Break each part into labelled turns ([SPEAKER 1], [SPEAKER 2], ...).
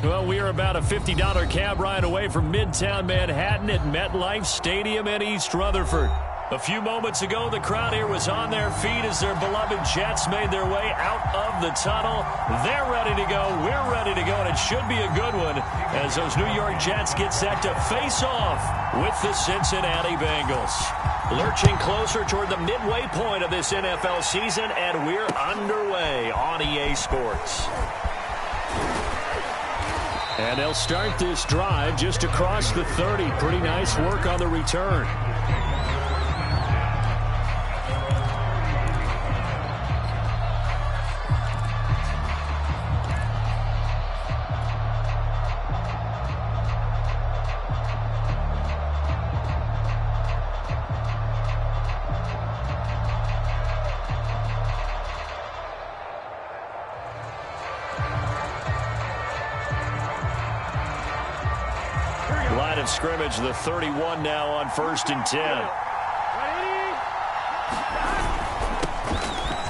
[SPEAKER 1] Well, we are about a $50 cab ride away from Midtown Manhattan at MetLife Stadium in East Rutherford. A few moments ago, the crowd here was on their feet as their beloved Jets made their way out of the tunnel. They're ready to go. We're ready to go, and it should be a good one as those New York Jets get set to face off with the Cincinnati Bengals. Lurching closer toward the midway point of this NFL season, and we're underway on EA Sports. And they'll start this drive just across the 30. Pretty nice work on the return. Line of scrimmage, the 31 now on 1st and 10.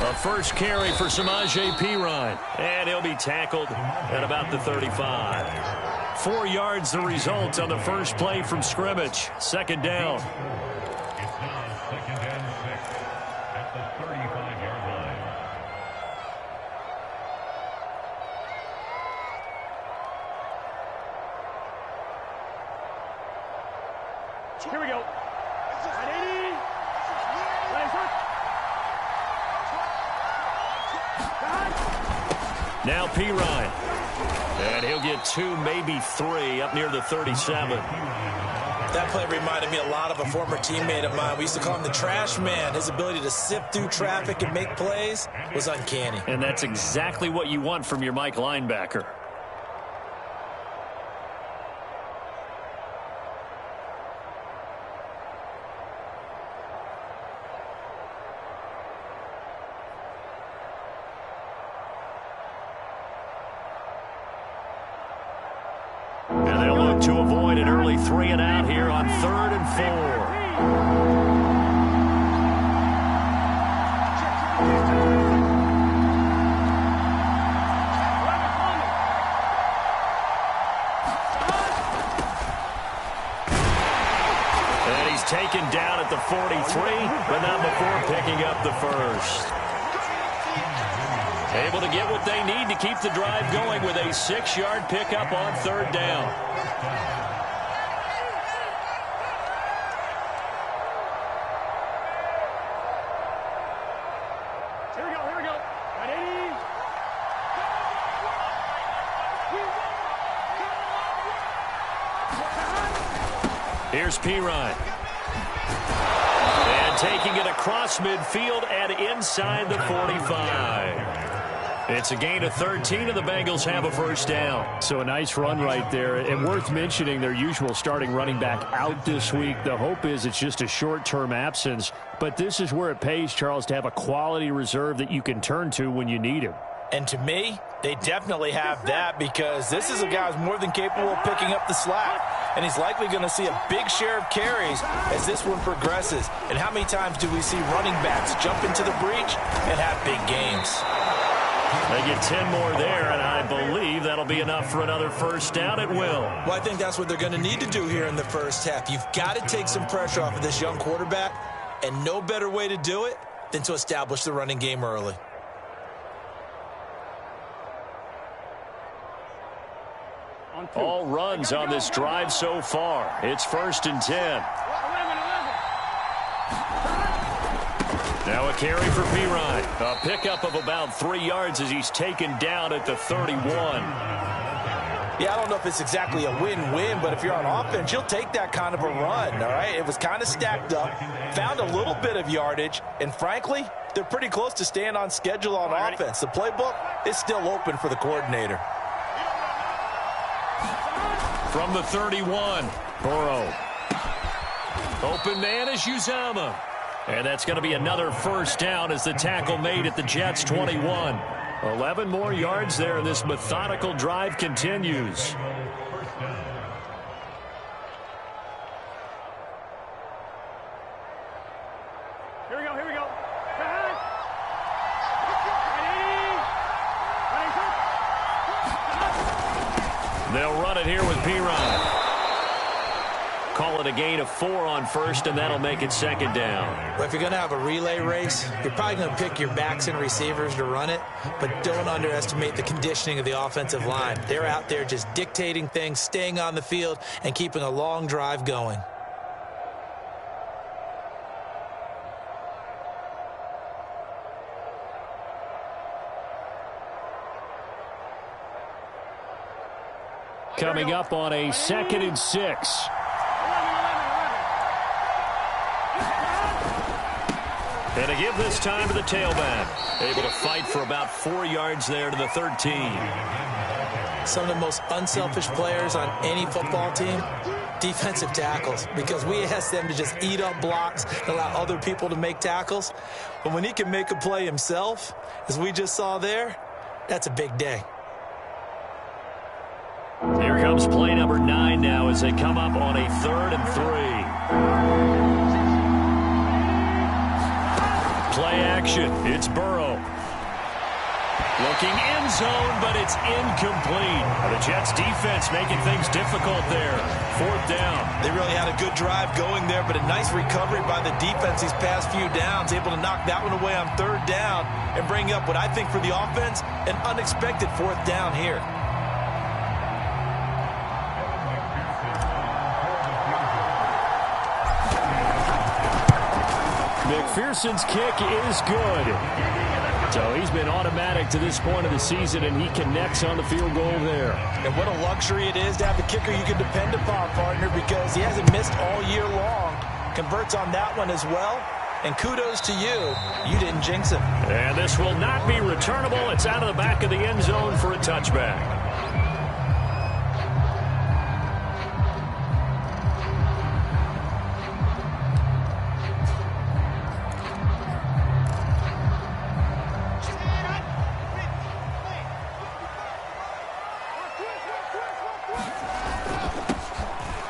[SPEAKER 1] A first carry for Samaje Perine, and he'll be tackled at about the 35. 4 yards the result on the first play from scrimmage. Second down.
[SPEAKER 2] It's now 2nd and 6 at the 35-yard line.
[SPEAKER 3] Here we go.
[SPEAKER 1] Now Perine. And he'll get 2, maybe 3 up near the 37.
[SPEAKER 4] That play reminded me a lot of a former teammate of mine. We used to call him the trash man. His ability to sift through traffic and make plays was uncanny.
[SPEAKER 1] And that's exactly what you want from your Mike linebacker. And they'll look to avoid an early 3 and out here on 3rd and 4. And he's taken down at the 43, but not before picking up the first. Able to get what they need to keep the drive going with a 6-yard pickup on 3rd down.
[SPEAKER 3] Here we go. Ready?
[SPEAKER 1] Here's Perine. And taking it across midfield and inside the 45. It's a gain of 13, and the Bengals have a first down. So a nice run right there. And worth mentioning their usual starting running back out this week. The hope is it's just a short-term absence. But this is where it pays, Charles, to have a quality reserve that you can turn to when you need him.
[SPEAKER 4] And to me, they definitely have that because this is a guy who's more than capable of picking up the slack. And he's likely going to see a big share of carries as this one progresses. And how many times do we see running backs jump into the breach and have big games?
[SPEAKER 1] They get 10 more there, and I believe that'll be enough for another first down. It will.
[SPEAKER 4] Well, I think that's what they're going to need to do here in the first half. You've got to take some pressure off of this young quarterback, and no better way to do it than to establish the running game early.
[SPEAKER 1] All runs on this drive so far. It's 1st and 10. Now a carry for Perine. A pickup of about 3 yards as he's taken down at the 31.
[SPEAKER 4] Yeah, I don't know if it's exactly a win-win, but if you're on offense, you'll take that kind of a run, all right? It was kind of stacked up, found a little bit of yardage, and frankly, they're pretty close to staying on schedule on offense. The playbook is still open for the coordinator.
[SPEAKER 1] From the 31, Burrow. Open man is Uzomah. And that's going to be another first down as the tackle made at the Jets' 21. 11 more yards there, and this methodical drive continues.
[SPEAKER 3] Here we go.
[SPEAKER 1] run it here with P-Ryan. Call it a gain of 4 on first, and that'll make it second down.
[SPEAKER 4] Well, if you're going to have a relay race, you're probably going to pick your backs and receivers to run it, but don't underestimate the conditioning of the offensive line. They're out there just dictating things, staying on the field, and keeping a long drive going.
[SPEAKER 1] Coming up on a 2nd and 6. And to give this time to the tailback. Able to fight for about 4 yards there to the 13.
[SPEAKER 4] Some of the most unselfish players on any football team, defensive tackles, because we ask them to just eat up blocks and allow other people to make tackles. But when he can make a play himself, as we just saw there, that's a big day.
[SPEAKER 1] Here comes play number 9 now as they come up on a 3rd and 3. Play action. It's Burrow. Looking end zone, but it's incomplete. The Jets defense making things difficult there. 4th down.
[SPEAKER 4] They really had a good drive going there, but a nice recovery by the defense these past few downs. Able to knock that one away on 3rd down and bring up what I think for the offense, an unexpected 4th down here.
[SPEAKER 1] McPherson's kick is good. So he's been automatic to this point of the season, and he connects on the field goal there.
[SPEAKER 4] And what a luxury it is to have a kicker you can depend upon, partner, because he hasn't missed all year long. Converts on that one as well. And kudos to you. You didn't jinx him.
[SPEAKER 1] And this will not be returnable. It's out of the back of the end zone for a touchback.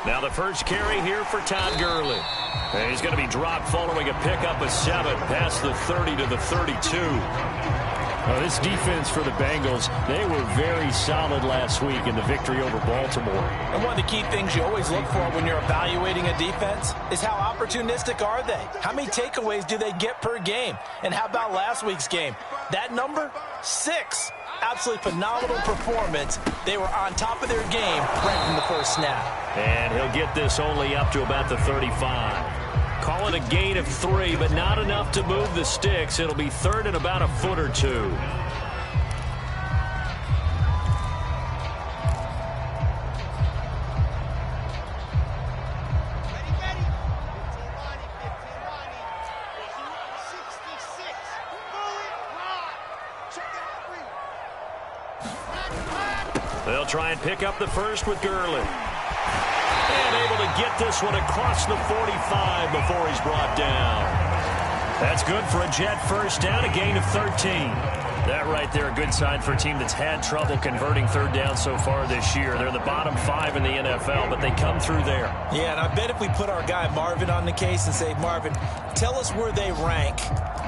[SPEAKER 1] Now the first carry here for Todd Gurley. And he's going to be dropped following a pickup of 7 past the 30 to the 32. Well, this defense for the Bengals, they were very solid last week in the victory over Baltimore.
[SPEAKER 4] And one of the key things you always look for when you're evaluating a defense is how opportunistic are they? How many takeaways do they get per game? And how about last week's game? That number? 6. Absolutely phenomenal performance. They were on top of their game right from the first snap.
[SPEAKER 1] And he'll get this only up to about the 35. Call it a gain of 3, but not enough to move the sticks. It'll be 3rd and about a foot or 2. They'll try and pick up the first with Gurley. And able to get this one across the 45 before he's brought down. That's good for a Jet first down, a gain of 13. That right there, a good sign for a team that's had trouble converting 3rd down so far this year. They're the bottom 5 in the NFL, but they come through there.
[SPEAKER 4] Yeah, and I bet if we put our guy Marvin on the case and say, Marvin, tell us where they rank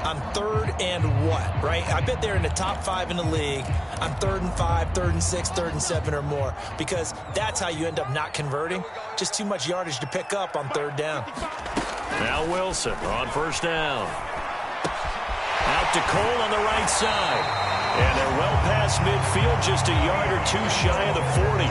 [SPEAKER 4] on 3rd and what, right? I bet they're in the top 5 in the league on 3rd and 5, 3rd and 6, 3rd and 7 or more, because that's how you end up not converting. Just too much yardage to pick up on 3rd down.
[SPEAKER 1] Now Wilson on first down. Out to Cole on the right side. And they're well past midfield, just a yard or 2 shy of the 40.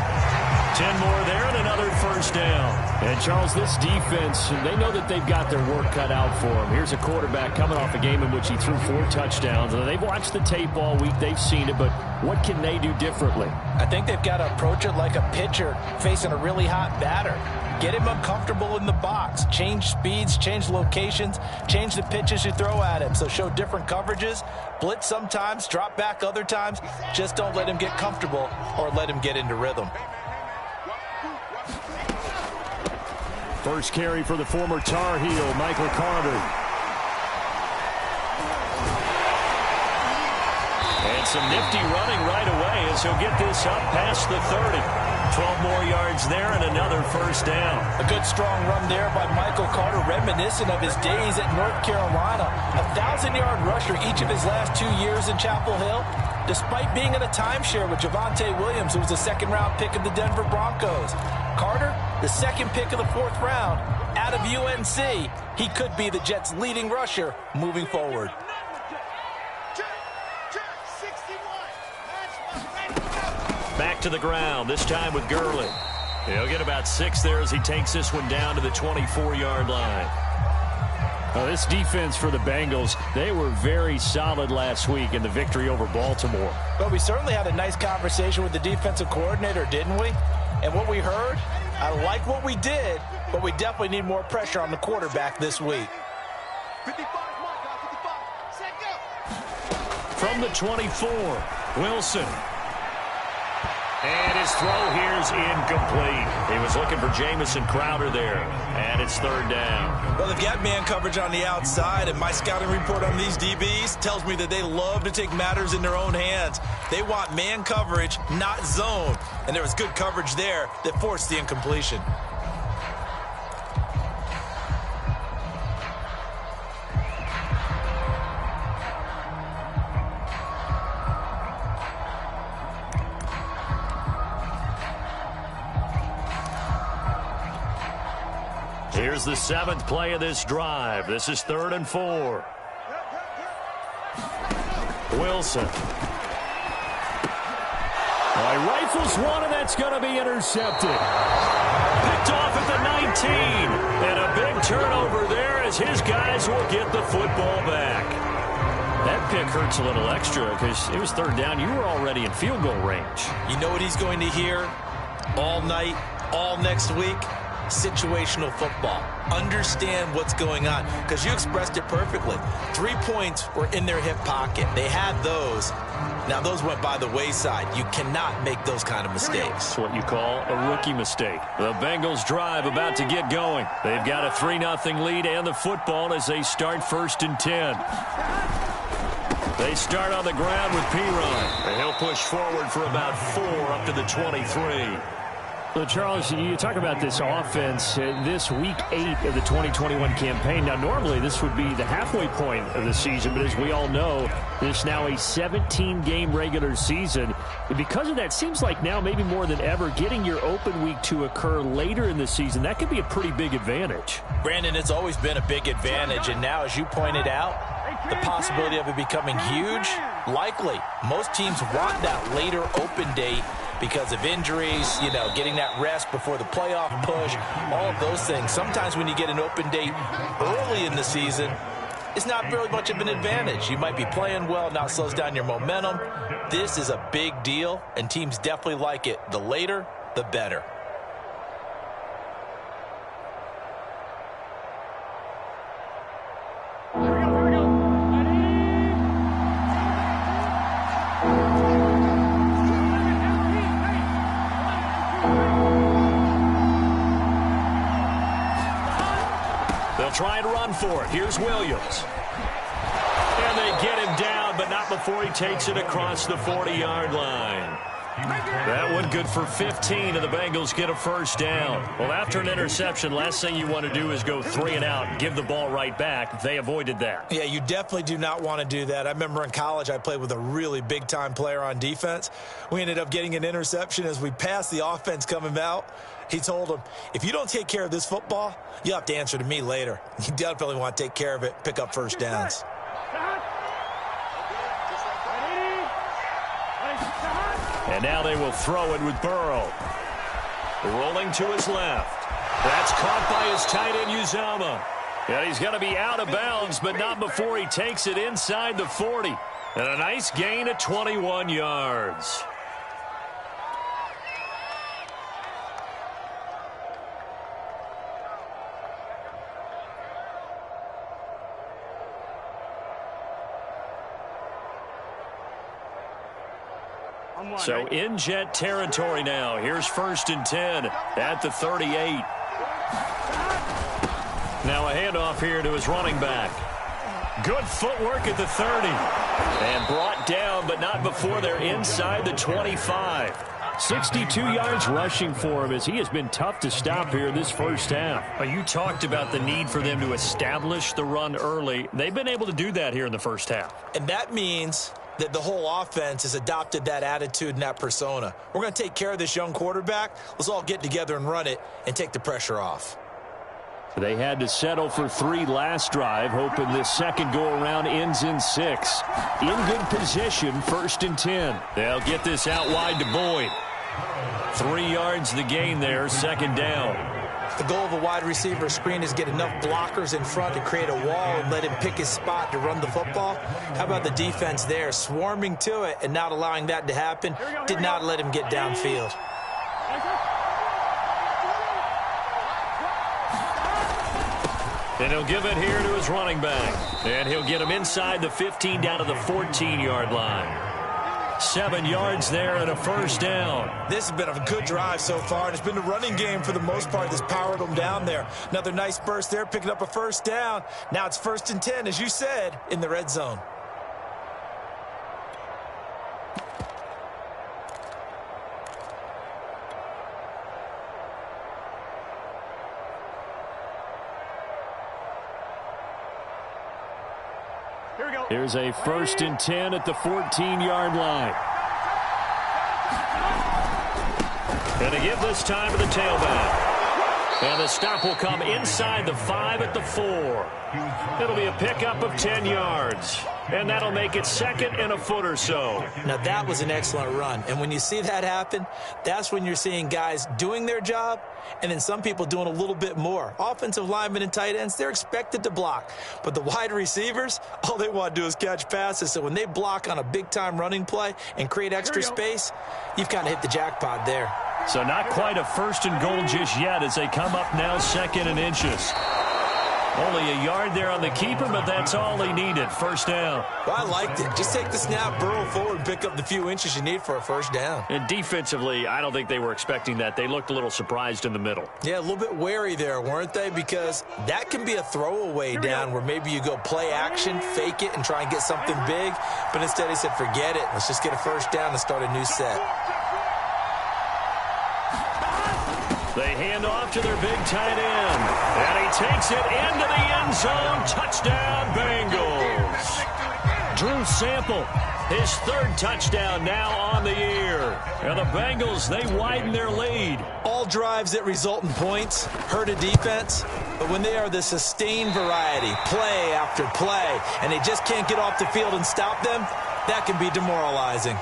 [SPEAKER 1] 10 more there and another first down. And, Charles, this defense, they know that they've got their work cut out for them. Here's a quarterback coming off a game in which he threw 4 touchdowns. They've watched the tape all week. They've seen it, but what can they do differently?
[SPEAKER 4] I think they've got to approach it like a pitcher facing a really hot batter. Get him uncomfortable in the box. Change speeds, change locations, change the pitches you throw at him. So show different coverages, blitz sometimes, drop back other times. Just don't let him get comfortable or let him get into rhythm.
[SPEAKER 1] First carry for the former Tar Heel, Michael Carter. And some nifty running right away as he'll get this up past the 30. 12 more yards there and another first down.
[SPEAKER 4] A good strong run there by Michael Carter, reminiscent of his days at North Carolina. A 1,000-yard rusher each of his last 2 years in Chapel Hill. despite being in a timeshare with Javonte Williams, who was a second-round pick of the Denver Broncos. Carter, the second pick of the 4th round, out of UNC. He could be the Jets' leading rusher moving forward.
[SPEAKER 1] Back to the ground, this time with Gurley. He'll get about 6 there as he takes this one down to the 24-yard line.
[SPEAKER 3] This defense for the Bengals, they were very solid last week in the victory over Baltimore.
[SPEAKER 4] Well, we certainly had a nice conversation with the defensive coordinator, didn't we? And what we heard, I like what we did, but we definitely need more pressure on the quarterback this week.
[SPEAKER 1] From the 24, Wilson. And his throw here is incomplete. He was looking for Jamison Crowder there, and it's 3rd down.
[SPEAKER 4] Well, they've got man coverage on the outside, and my scouting report on these DBs tells me that they love to take matters in their own hands. They want man coverage, not zone, and there was good coverage there that forced the incompletion.
[SPEAKER 1] Here's the 7th play of this drive. This is 3rd and 4. Wilson.
[SPEAKER 3] He rifles one, and that's going to be intercepted.
[SPEAKER 1] Picked off at the 19. And a big turnover there as his guys will get the football back. That pick hurts a little extra because it was 3rd down. You were already in field goal range.
[SPEAKER 4] You know what he's going to hear all night, all next week? Situational football. Understand what's going on, because you expressed it perfectly. 3 points were in their hip pocket. They had those. Now those went by the wayside. You cannot make those kind of mistakes.
[SPEAKER 1] That's what you call a rookie mistake. The Bengals drive about to get going. They've got a 3-0 lead and the football as they start 1st and 10. They start on the ground with Piron, and he'll push forward for about 4 up to the 23.
[SPEAKER 3] So, Charles, you talk about this offense, this week 8 of the 2021 campaign. Now, normally this would be the halfway point of the season, but as we all know, there's now a 17-game regular season. And because of that, seems like now maybe more than ever, getting your open week to occur later in the season, that could be a pretty big advantage.
[SPEAKER 4] Brandon, it's always been a big advantage, and now, as you pointed out, the possibility of it becoming huge, likely. Most teams want that later open date because of injuries, you know, getting that rest before the playoff push, all of those things. Sometimes when you get an open date early in the season, it's not really much of an advantage. You might be playing well, now it slows down your momentum. This is a big deal, and teams definitely like it. The later, the better.
[SPEAKER 1] Trying to run for it. Here's Williams. And they get him down, but not before he takes it across the 40-yard line. That one good for 15, and the Bengals get a 1st down. Well, after an interception, last thing you want to do is go 3 and out and give the ball right back. They avoided that.
[SPEAKER 4] Yeah, you definitely do not want to do that. I remember in college I played with a really big-time player on defense. We ended up getting an interception as we passed the offense coming out. He told him, if you don't take care of this football, you'll have to answer to me later. You definitely want to take care of it, pick up 1st downs.
[SPEAKER 1] And now they will throw it with Burrow. Rolling to his left. That's caught by his tight end, Uzomah. And he's going to be out of bounds, but not before he takes it inside the 40. And a nice gain of 21 yards. So in Jet territory now. Here's 1st and 10 at the 38. Now a handoff here to his running back. Good footwork at the 30. And brought down, but not before they're inside the 25.
[SPEAKER 3] 62 yards rushing for him as he has been tough to stop here this 1st half.
[SPEAKER 1] You talked about the need for them to establish the run early. They've been able to do that here in the 1st half.
[SPEAKER 4] And that means that the whole offense has adopted that attitude and that persona. We're going to take care of this young quarterback. Let's all get together and run it and take the pressure off.
[SPEAKER 3] They had to settle for 3 last drive, hoping this second go-around ends in 6. In good position, 1st and 10.
[SPEAKER 1] They'll get this out wide to Boyd. 3 yards the gain there, 2nd down.
[SPEAKER 4] The goal of a wide receiver screen is get enough blockers in front to create a wall and let him pick his spot to run the football. How about the defense there, swarming to it and not allowing that to happen? Did not let him get downfield.
[SPEAKER 1] And he'll give it here to his running back. And he'll get him inside the 15 down to the 14-yard line. 7 yards there and a 1st down.
[SPEAKER 4] This has been a good drive so far, and it's been the running game for the most part that's powered them down there. Another nice burst there, picking up a 1st down. Now it's 1st and 10, as you said, in the red zone.
[SPEAKER 3] Here's a 1st and 10 at the 14-yard line.
[SPEAKER 1] And to give this time to the tailback. And the stop will come inside the 5 at the 4. It'll be a pickup of 10 yards. And that'll make it 2nd and a foot or so.
[SPEAKER 4] Now, that was an excellent run. And when you see that happen, that's when you're seeing guys doing their job and then some people doing a little bit more. Offensive linemen and tight ends, they're expected to block. But the wide receivers, all they want to do is catch passes. So when they block on a big-time running play and create extra space, you've kind of hit the jackpot there.
[SPEAKER 1] So not quite a 1st and goal just yet as they come up now 2nd and inches. Only a yard there on the keeper, but that's all he needed. 1st down.
[SPEAKER 4] Well, I liked it. Just take the snap, burrow forward, and pick up the few inches you need for a 1st down.
[SPEAKER 1] And defensively, I don't think they were expecting that. They looked a little surprised in the middle.
[SPEAKER 4] Yeah, a little bit wary there, weren't they? Because that can be a throwaway down where maybe you go play action, fake it, and try and get something big. But instead, he said, forget it. Let's just get a 1st down and start a new set.
[SPEAKER 1] They hand off to their big tight end. And he takes it into the end zone. Touchdown, Bengals. Drew Sample, his 3rd touchdown now on the year. And the Bengals, they widen their lead.
[SPEAKER 4] All drives that result in points hurt a defense. But when they are the sustained variety, play after play, and they just can't get off the field and stop them, that can be demoralizing.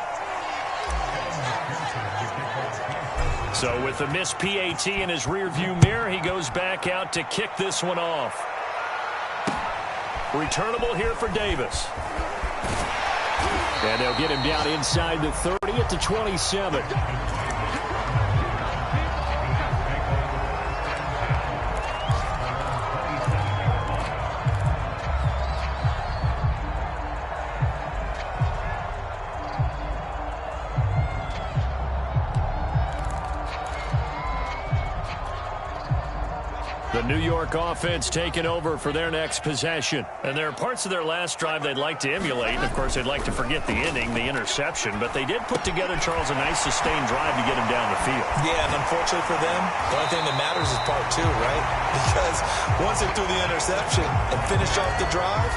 [SPEAKER 1] So with the missed PAT in his rearview mirror, he goes back out to kick this one off. Returnable here for Davis.
[SPEAKER 3] And they'll get him down inside the 30 at the 27.
[SPEAKER 1] The New York offense taking over for their next possession. And there are parts of their last drive they'd like to emulate. And, of course, they'd like to forget the inning, the interception. But they did put together, Charles, a nice sustained drive to get him down the field.
[SPEAKER 4] Yeah, and unfortunately for them, the only thing that matters is part 2, right? Because once they threw the interception and finished off the drive,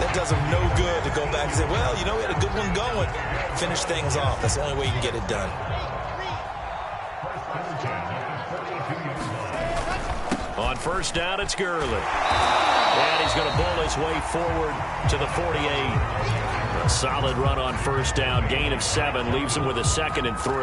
[SPEAKER 4] that does them no good to go back and say, well, you know, we had a good one going. Finish things off. That's the only way you can get it done.
[SPEAKER 1] On 1st down, it's Gurley. And he's going to bull his way forward to the 48. A solid run on 1st down. Gain of 7 leaves him with a 2nd and 3.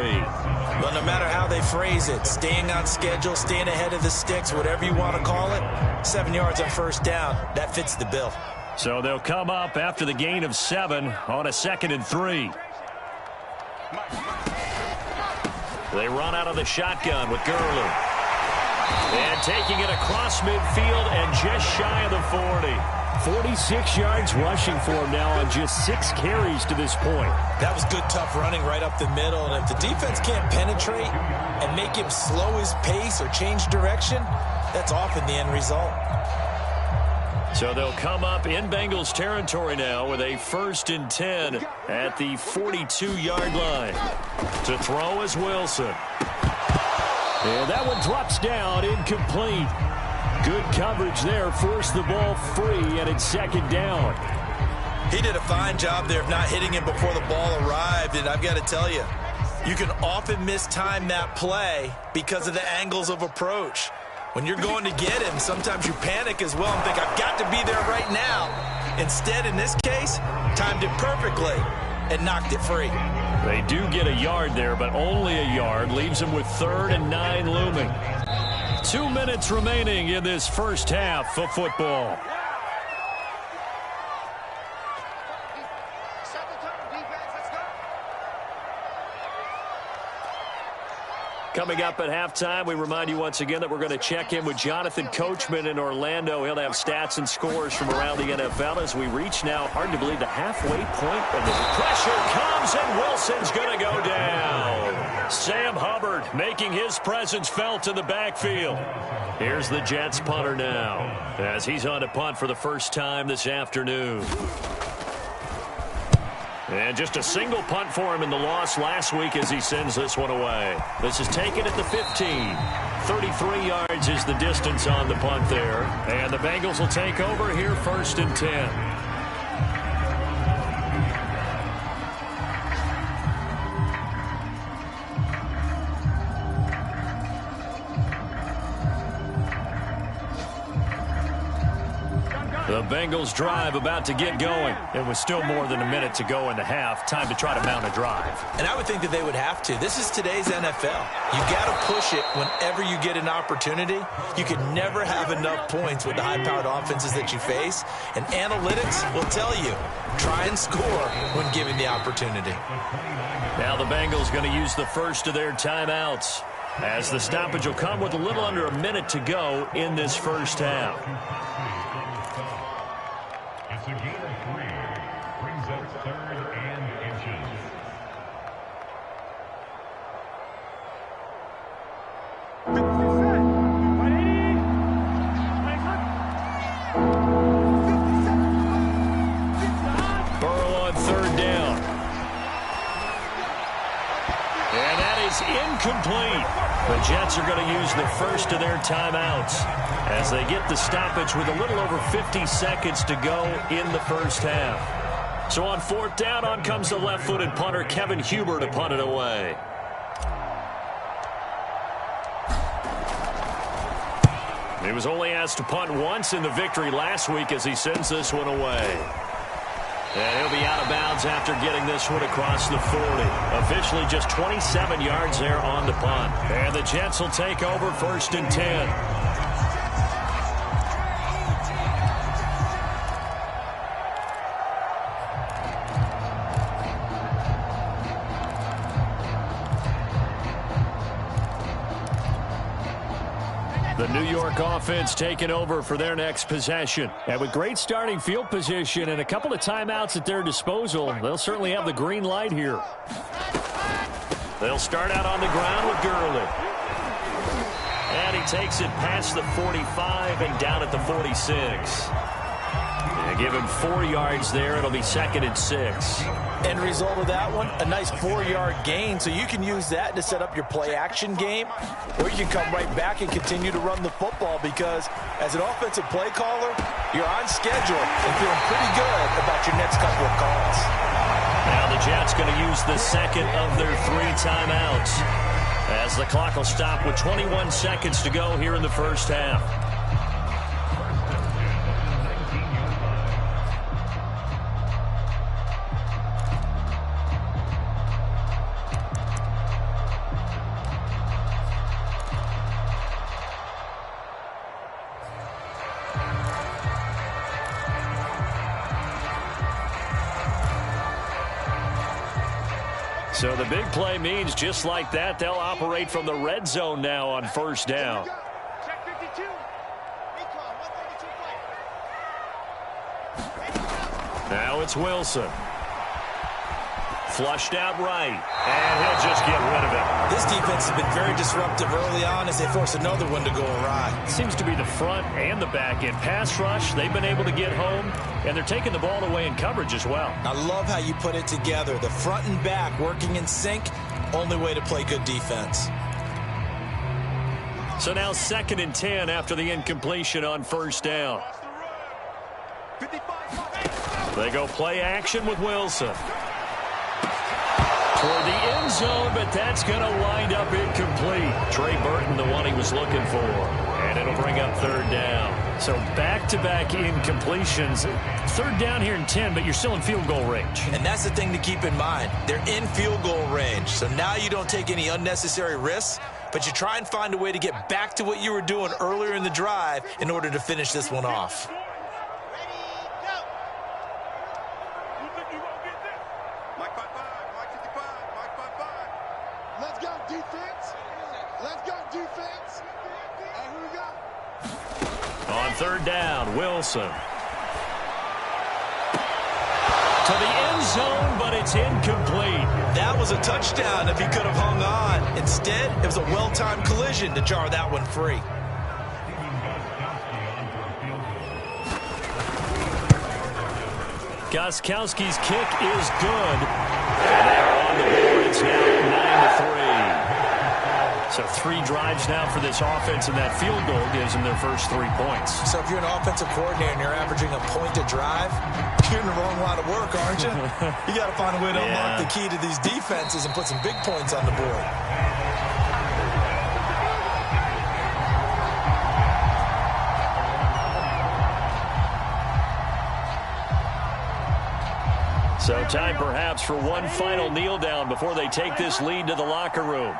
[SPEAKER 4] Well, no matter how they phrase it, staying on schedule, staying ahead of the sticks, whatever you want to call it, 7 yards on 1st down, that fits the bill.
[SPEAKER 1] So they'll come up after the gain of 7 on a 2nd and 3. They run out of the shotgun with Gurley. And taking it across midfield and just shy of the 40.
[SPEAKER 3] 46 yards rushing for him now on just 6 carries to this point.
[SPEAKER 4] That was good, tough running right up the middle. And if the defense can't penetrate and make him slow his pace or change direction, that's often the end result.
[SPEAKER 1] So they'll come up in Bengals territory now with a 1st and 10 at the 42-yard line. To throw is Wilson.
[SPEAKER 3] And that one drops down, incomplete. Good coverage there, forced the ball free, and it's 2nd down.
[SPEAKER 4] He did a fine job there of not hitting him before the ball arrived, and I've got to tell you, you can often mistime that play because of the angles of approach. When you're going to get him, sometimes you panic as well and think, I've got to be there right now. Instead, in this case, timed it perfectly and knocked it free.
[SPEAKER 3] They do get a yard there, but only a yard. Leaves them with 3rd and 9 looming. 2 minutes remaining in this first half of football. Coming up at halftime, we remind you once again that we're going to check in with Jonathan Coachman in Orlando. He'll have stats and scores from around the NFL as we reach now, hard to believe, the halfway point of the pressure comes, and Wilson's going to go down. Sam Hubbard making his presence felt in the backfield. Here's the Jets punter now as he's on to punt for the first time this afternoon. And just a single punt for him in the loss last week as he sends this one away. This is taken at the 15. 33 yards is the distance on the punt there. And the Bengals will take over here 1st and 10. The Bengals drive about to get going. It was still more than a minute to go in the half. Time to try to mount a drive.
[SPEAKER 4] And I would think that they would have to. This is today's NFL. You got to push it whenever you get an opportunity. You can never have enough points with the high-powered offenses that you face. And analytics will tell you, try and score when given the opportunity.
[SPEAKER 3] Now the Bengals going to use the first of their timeouts, as the stoppage will come with a little under a minute to go in this first half.
[SPEAKER 2] It's a gain of 3. Brings up 3rd and inches.
[SPEAKER 3] Burrow on 3rd down. And that is incomplete. The Jets are going to use the first of their timeouts as they get the stoppage with a little over 50 seconds to go in the first half. So on 4th down, on comes the left-footed punter, Kevin Huber, to punt it away. He was only asked to punt once in the victory last week as he sends this one away. And he'll be out of bounds after getting this one across the 40. Officially just 27 yards there on the punt. And the Jets will take over 1st and 10. The New York offense taking over for their next possession. And with great starting field position and a couple of timeouts at their disposal, they'll certainly have the green light here. They'll start out on the ground with Gurley. And he takes it past the 45 and down at the 46. And give him 4 yards there. It'll be 2nd and 6.
[SPEAKER 4] End result of that one, a nice 4-yard gain, so you can use that to set up your play-action game, or you can come right back and continue to run the football because as an offensive play caller, you're on schedule and feeling pretty good about your next couple of calls.
[SPEAKER 3] Now the Jets going to use the second of their 3 timeouts as the clock will stop with 21 seconds to go here in the first half. So the big play means just like that, they'll operate from the red zone now on 1st down.
[SPEAKER 5] Check 52. Recall 132 play.
[SPEAKER 3] Now it's Wilson. Flushed out right, and he'll just get rid of it.
[SPEAKER 4] This defense has been very disruptive early on as they force another one to go awry.
[SPEAKER 3] Seems to be the front and the back end. Pass rush, they've been able to get home, and they're taking the ball away in coverage as well.
[SPEAKER 4] I love how you put it together. The front and back working in sync, only way to play good defense.
[SPEAKER 3] So now 2nd and 10 after the incompletion on 1st down.
[SPEAKER 5] 55.
[SPEAKER 1] They go play action with Wilson. Toward the end zone, but that's going to wind up incomplete. Trey Burton, the one he was looking for. And it'll bring up third down.
[SPEAKER 3] So back-to-back incompletions. Third down here in 10, but you're still in field goal range.
[SPEAKER 4] And that's the thing to keep in mind. They're in field goal range. So now you don't take any unnecessary risks, but you try and find a way to get back to what you were doing earlier in the drive in order to finish this one off.
[SPEAKER 1] On third down, Wilson. To the end zone, but it's incomplete.
[SPEAKER 4] That was a touchdown if he could have hung on. Instead, it was a well-timed collision to jar that one free.
[SPEAKER 1] Gostkowski's kick is good. And they're on the board. It's now 9-3. So 3 drives now for this offense, and that field goal gives them their first 3 points.
[SPEAKER 4] So if you're an offensive coordinator and you're averaging a point a drive, you're in the wrong line of work, aren't you? You got to find a way to unlock the key to these defenses and put some big points on the board.
[SPEAKER 1] So time perhaps for one final kneel down before they take this lead to the locker room.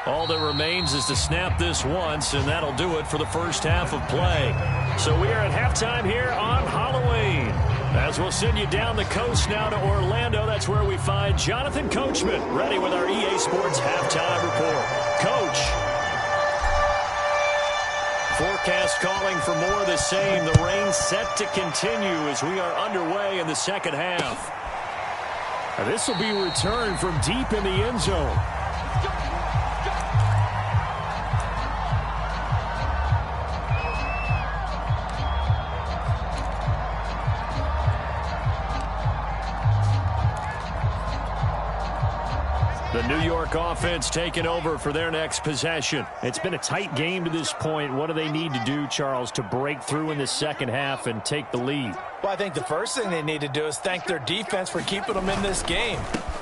[SPEAKER 1] All that remains is to snap this once, and that'll do it for the first half of play. So we are at halftime here on Halloween. As we'll send you down the coast now to Orlando, that's where we find Jonathan Coachman ready with our EA Sports halftime report. Coach. Forecast calling for more of the same. The rain set to continue as we are underway in the second half.
[SPEAKER 3] This will be returned from deep in the end zone.
[SPEAKER 1] The New York offense taking over for their next possession.
[SPEAKER 3] It's been a tight game to this point. What do they need to do, Charles, to break through in the second half and take the lead?
[SPEAKER 4] Well, I think the first thing they need to do is thank their defense for keeping them in this game.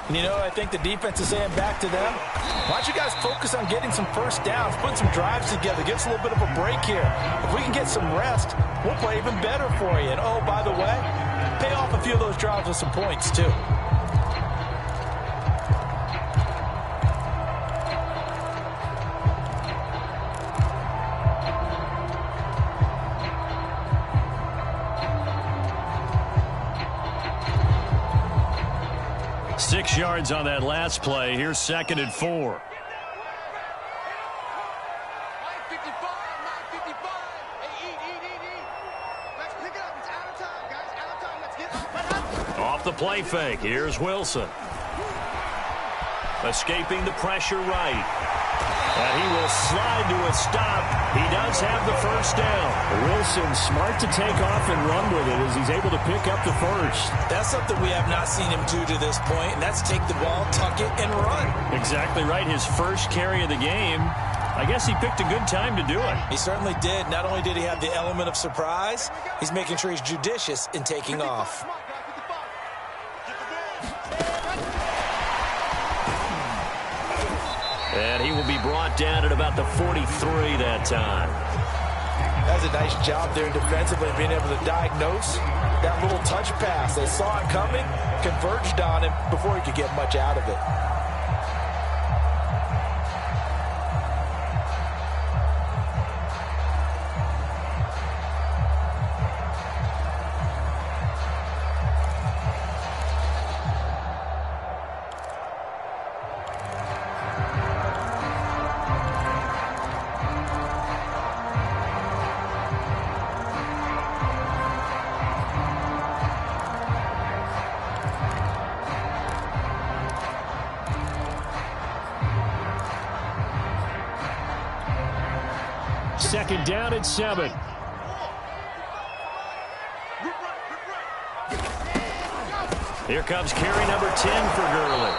[SPEAKER 4] And, you know, I think the defense is saying back to them, why don't you guys focus on getting some first downs, put some drives together, give us a little bit of a break here. If we can get some rest, we'll play even better for you. And, oh, by the way, pay off a few of those drives with some points, too.
[SPEAKER 1] Six yards on that last play. Here's 2nd and 4. Off the play fake. Here's Wilson. Escaping the pressure right. And he will slide to a stop. He does have the first down.
[SPEAKER 3] Wilson smart to take off and run with it as he's able to pick up the first.
[SPEAKER 4] That's something we have not seen him do to this point, and that's take the ball, tuck it, and run.
[SPEAKER 1] Exactly right. His first carry of the game. I guess he picked a good time to do it.
[SPEAKER 4] He certainly did. Not only did he have the element of surprise, he's making sure he's judicious in taking off.
[SPEAKER 1] And he will be brought down at about the 43 that time.
[SPEAKER 4] That's a nice job there defensively, being able to diagnose that little touch pass. They saw it coming, converged on him before he could get much out of it.
[SPEAKER 3] Second down at 7.
[SPEAKER 1] Here comes carry number 10 for Gurley.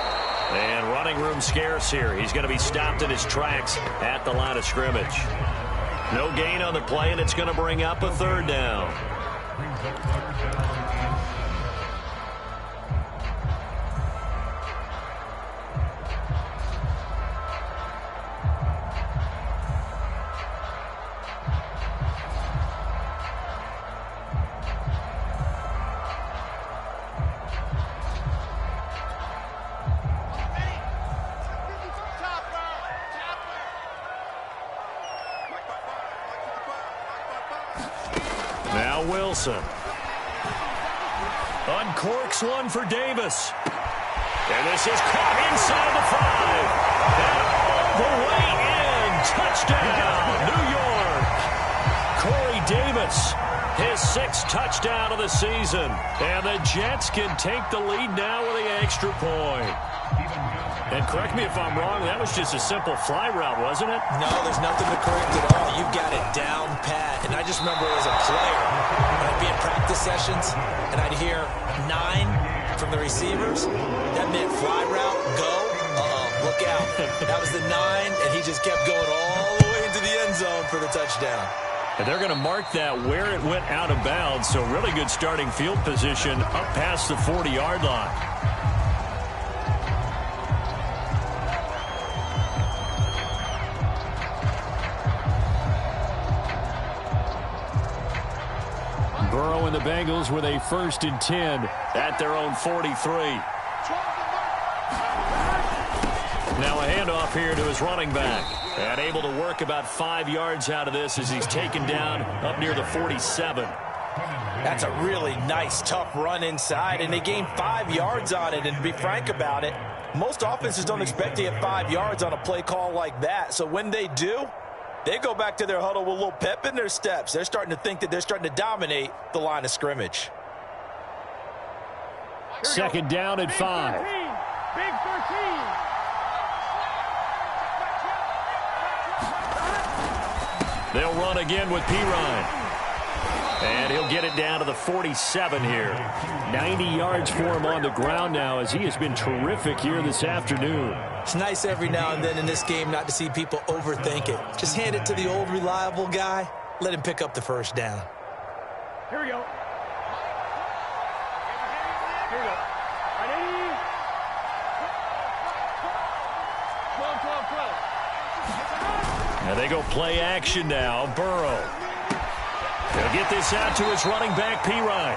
[SPEAKER 1] And running room scarce here. He's going to be stopped in his tracks at the line of scrimmage. No gain on the play, and it's going to bring up a third down. Now Wilson. Uncorks one for Davis. And this is caught inside the 5. And all the way in. Touchdown, New York. Corey Davis, his 6th touchdown of the season. And the Jets can take the lead now with the extra point. And correct me if I'm wrong, that was just a simple fly route, wasn't it?
[SPEAKER 4] No, there's nothing to correct at all. You've got it down pat. And I just remember as a player, when I'd be in practice sessions, and I'd hear 9 from the receivers, that meant fly route, go, look out. That was the 9, and he just kept going all the way into the end zone for the touchdown.
[SPEAKER 1] And they're going to mark that where it went out of bounds, so really good starting field position up past the 40-yard line. Burrow and the Bengals with a 1st and 10 at their own 43. Now a handoff here to his running back. And able to work about 5 yards out of this as he's taken down up near the 47.
[SPEAKER 4] That's a really nice, tough run inside, and they gained 5 yards on it. And to be frank about it, most offenses don't expect to get 5 yards on a play call like that. So when they do, they go back to their huddle with a little pep in their steps. They're starting to think that they're starting to dominate the line of scrimmage.
[SPEAKER 1] 2nd down at 5.
[SPEAKER 5] Big 13.
[SPEAKER 1] They'll run again with Pirine. And he'll get it down to the 47 here. 90 yards for him on the ground now as he has been terrific here this afternoon.
[SPEAKER 4] It's nice every now and then in this game not to see people overthink it. Just hand it to the old reliable guy. Let him pick up the 1st down.
[SPEAKER 5] Here we go. Here we go. Ready? 12, 12, 12.
[SPEAKER 1] And they go play action now. Burrow. He'll get this out to his running back, Pirine.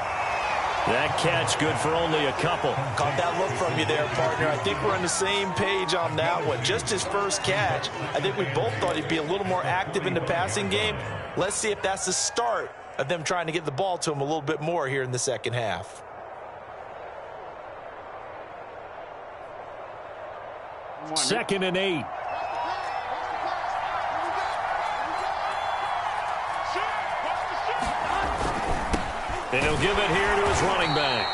[SPEAKER 1] That catch good for only a couple.
[SPEAKER 4] Caught that look from you there, partner. I think we're on the same page on that one. Just his 1st catch. I think we both thought he'd be a little more active in the passing game. Let's see if that's the start of them trying to get the ball to him a little bit more here in the 2nd half.
[SPEAKER 1] Second and 8. And he'll give it here to his running back.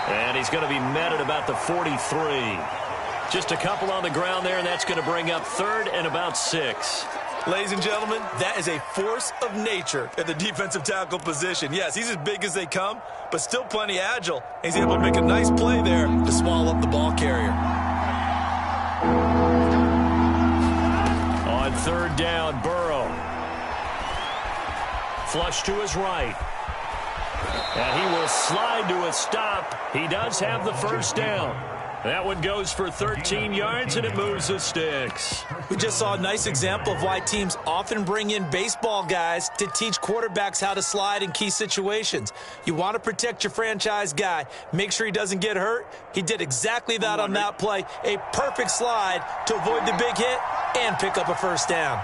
[SPEAKER 1] And he's going to be met at about the 43. Just a couple on the ground there, and that's going to bring up 3rd and about 6.
[SPEAKER 4] Ladies and gentlemen, that is a force of nature at the defensive tackle position. Yes, he's as big as they come, but still plenty agile. He's able to make a nice play there to swallow up the ball carrier.
[SPEAKER 1] On 3rd down, Burrow. Flush to his right. And he will slide to a stop. He does have the 1st down. That one goes for 13 yards, and it moves the sticks.
[SPEAKER 4] We just saw a nice example of why teams often bring in baseball guys to teach quarterbacks how to slide in key situations. You want to protect your franchise guy. Make sure he doesn't get hurt. He did exactly that on that play. A perfect slide to avoid the big hit and pick up a 1st down.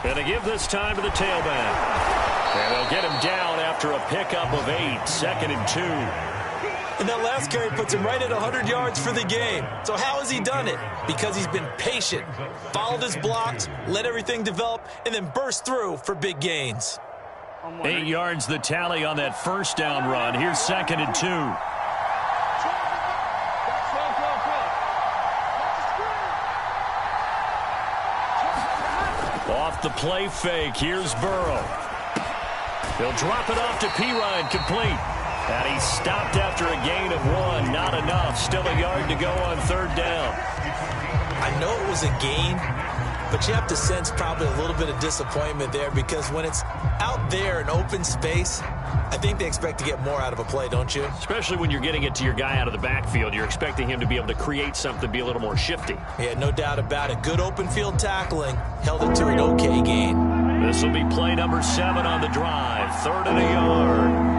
[SPEAKER 1] And to give this time to the tailback. And they'll get him down after a pickup of 8, 2nd and 2.
[SPEAKER 4] And that last carry puts him right at 100 yards for the game. So how has he done it? Because he's been patient, followed his blocks, let everything develop, and then burst through for big gains.
[SPEAKER 1] 8 yards the tally on that 1st down run. Here's 2nd and 2. Off the play fake, here's Burrow. He'll drop it off to Pirine, complete. And he stopped after a gain of 1. Not enough. Still a yard to go on 3rd down.
[SPEAKER 4] I know it was a gain, but you have to sense probably a little bit of disappointment there because when it's out there in open space, I think they expect to get more out of a play, don't you?
[SPEAKER 1] Especially when you're getting it to your guy out of the backfield. You're expecting him to be able to create something, be a little more shifty.
[SPEAKER 4] Yeah, no doubt about it. Good open field tackling. Held it to an okay gain.
[SPEAKER 1] This will be play number 7 on the drive. 3rd and a yard.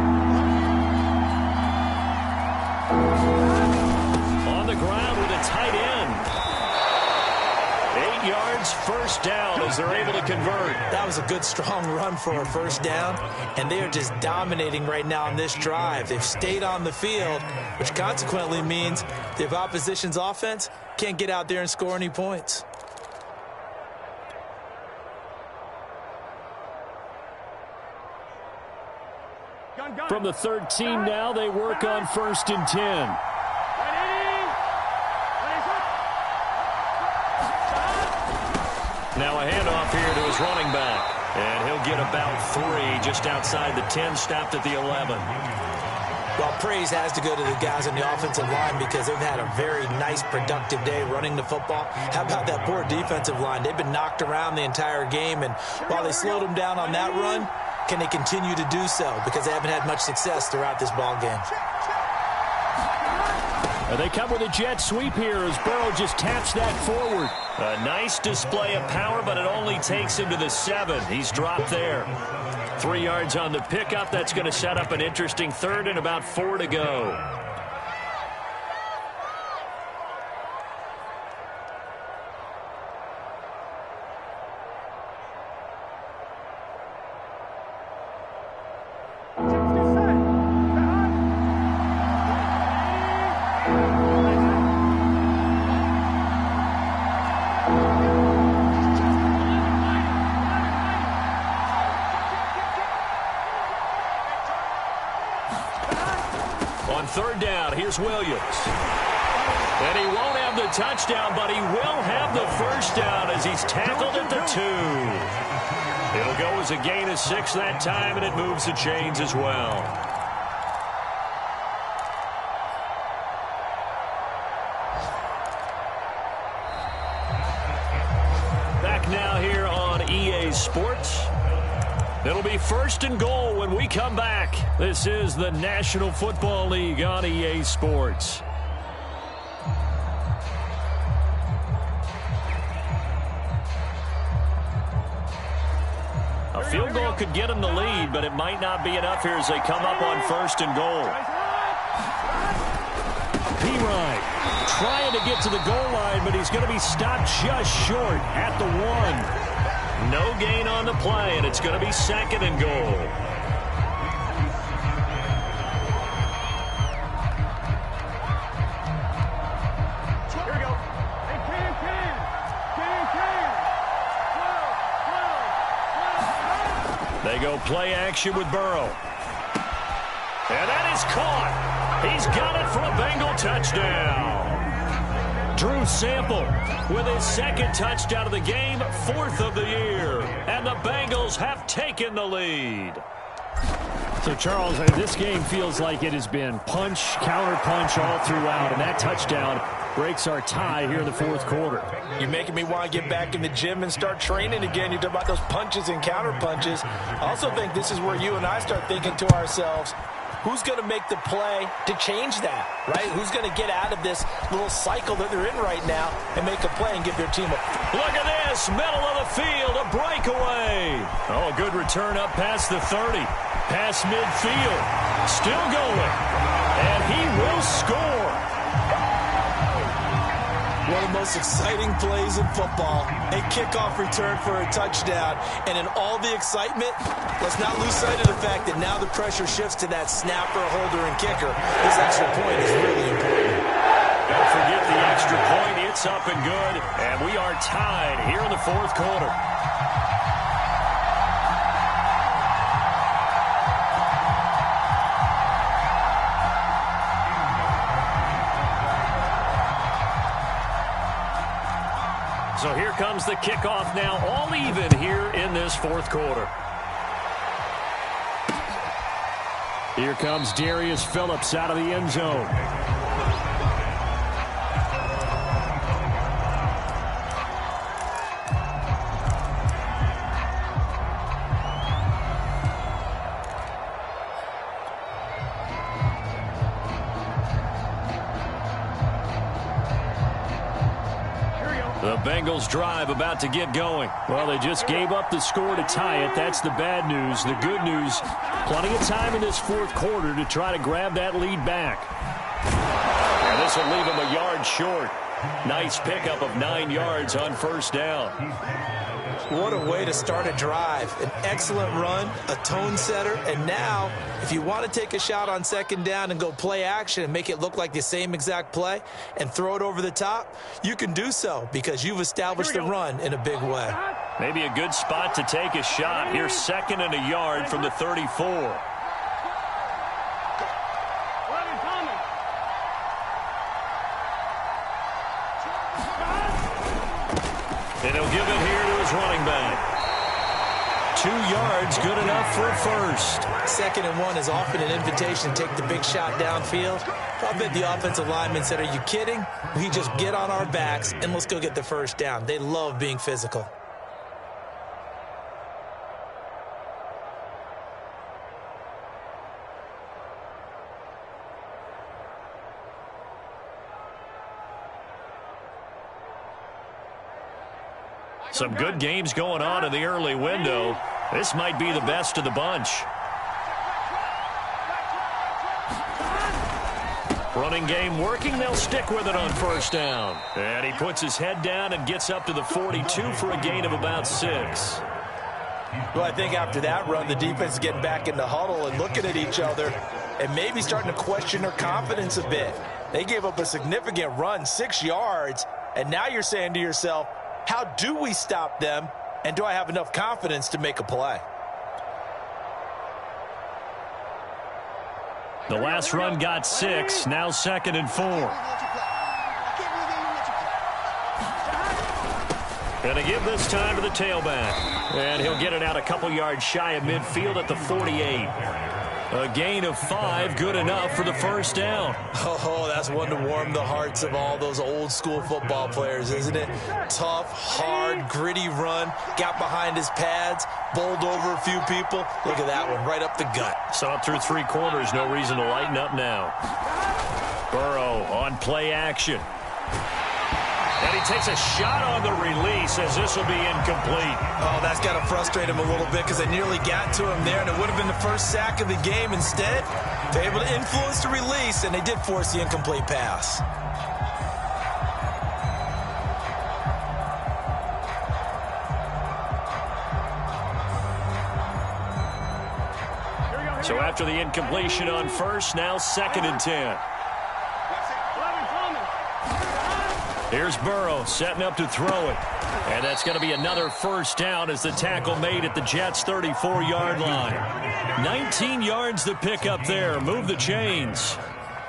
[SPEAKER 1] 8 yards, first down as they're able to convert.
[SPEAKER 4] That was a good, strong run for a first down, and they are just dominating right now on this drive. They've stayed on the field, which consequently means the opposition's offense can't get out there and score any points.
[SPEAKER 3] From the 13 now, they work on 1st and 10.
[SPEAKER 1] Now a handoff here to his running back. And he'll get about 3 just outside the 10, stopped at the 11.
[SPEAKER 4] Well, praise has to go to the guys on the offensive line because they've had a very nice, productive day running the football. How about that poor defensive line? They've been knocked around the entire game, and while they slowed them down on that run, can they continue to do so? Because they haven't had much success throughout this ball game.
[SPEAKER 3] They come with a jet sweep here as Burrow just taps that forward.
[SPEAKER 1] A nice display of power, but it only takes him to the 7. He's dropped there. 3 yards on the pickup. That's going to set up an interesting 3rd and about 4 to go. On 3rd down, here's Williams. And he won't have the touchdown, but he will have the first down as he's tackled at the 2. It'll go as a gain of 6 that time, and it moves the chains as well. Back now here on EA Sports. It'll be 1st and goal when we come back. This is the National Football League on EA Sports. A field goal could get them the lead, but it might not be enough here as they come up on 1st and goal.
[SPEAKER 3] P-Ryan trying to get to the goal line, but he's going to be stopped just short at the 1.
[SPEAKER 1] No gain on the play, and it's going to be 2nd and goal.
[SPEAKER 5] Here we go. Hey, Can.
[SPEAKER 1] They go play action with Burrow. And that is caught. He's got it for a Bengal touchdown. Drew Sample with his 2nd touchdown of the game, 4th of the year. And the Bengals have taken the lead.
[SPEAKER 3] So, Charles, this game feels like it has been punch, counter punch all throughout, and that touchdown breaks our tie here in the 4th quarter.
[SPEAKER 4] You're making me want to get back in the gym and start training again. You talk about those punches and counter punches. I also think this is where you and I start thinking to ourselves, who's going to make the play to change that, right? Who's going to get out of this little cycle that they're in right now and make a play and give their team a...
[SPEAKER 1] Look at this, middle of the field, a breakaway. Oh, a good return up past the 30. Past midfield, still going. And he will score.
[SPEAKER 4] One of the most exciting plays in football, a kickoff return for a touchdown. And in all the excitement, let's not lose sight of the fact that now the pressure shifts to that snapper, holder, and kicker. This extra point is really important.
[SPEAKER 1] Don't forget the extra point. It's up and good. And we are tied here in the 4th quarter. So here comes the kickoff now, all even here in this 4th quarter.
[SPEAKER 3] Here comes Darius Phillips out of the end zone.
[SPEAKER 1] The Bengals drive about to get going.
[SPEAKER 3] Well, they just gave up the score to tie it. That's the bad news. The good news, plenty of time in this 4th quarter to try to grab that lead back.
[SPEAKER 1] And this will leave them a yard short. Nice pickup of 9 yards on first down.
[SPEAKER 4] What a way to start a drive. An excellent run, a tone setter, and now if you want to take a shot on second down and go play action and make it look like the same exact play and throw it over the top, you can do so because you've established the run in a big way.
[SPEAKER 1] Maybe a good spot to take a shot. Here's 2nd and a yard from the 34. And he'll give it here to his running back. 2 yards, good enough for a first.
[SPEAKER 4] 2nd and 1 is often an invitation to take the big shot downfield. I bet the offensive lineman said, are you kidding? We just get on our backs and let's go get the first down. They love being physical.
[SPEAKER 1] Some good games going on in the early window. This might be the best of the bunch. Running game working. They'll stick with it on first down. And he puts his head down and gets up to the 42 for a gain of about 6.
[SPEAKER 4] Well, I think after that run, the defense is getting back in the huddle and looking at each other and maybe starting to question their confidence a bit. They gave up a significant run, 6 yards, and now you're saying to yourself, how do we stop them, and do I have enough confidence to make a play?
[SPEAKER 1] The last run got 6, now 2nd and 4. Going to give this time to the tailback. And he'll get it out a couple yards shy of midfield at the 48. A gain of 5, good enough for the first down.
[SPEAKER 4] Oh, that's one to warm the hearts of all those old school football players, isn't it? Tough, hard, gritty run. Got behind his pads, bowled over a few people. Look at that one, right up the gut.
[SPEAKER 1] Saw it through 3 quarters, no reason to lighten up now. Burrow on play action. And he takes a shot on the release as this will be incomplete.
[SPEAKER 4] Oh, that's got to frustrate him a little bit because they nearly got to him there, and it would have been the first sack of the game. Instead, they're able to influence the release, and they did force the incomplete pass.
[SPEAKER 1] So after the incompletion on first, now 2nd and 10. Here's Burrow setting up to throw it. And that's going to be another first down as the tackle made at the Jets' 34-yard line. 19 yards to pick up there. Move the chains.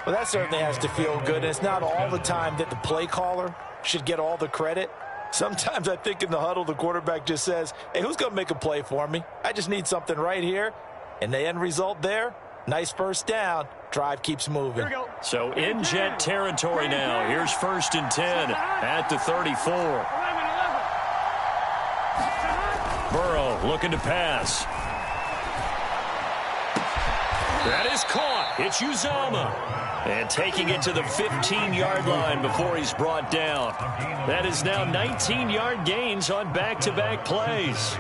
[SPEAKER 4] Well, that certainly has to feel good. And it's not all the time that the play caller should get all the credit. Sometimes I think in the huddle, the quarterback just says, hey, who's going to make a play for me? I just need something right here. And the end result there, nice first down. Drive keeps moving.
[SPEAKER 1] So in Jet territory now. Here's 1st and 10 at the 34. Burrow looking to pass. That is caught. It's Uzomah. And taking it to the 15-yard line before he's brought down. That is now 19-yard gains on back-to-back plays.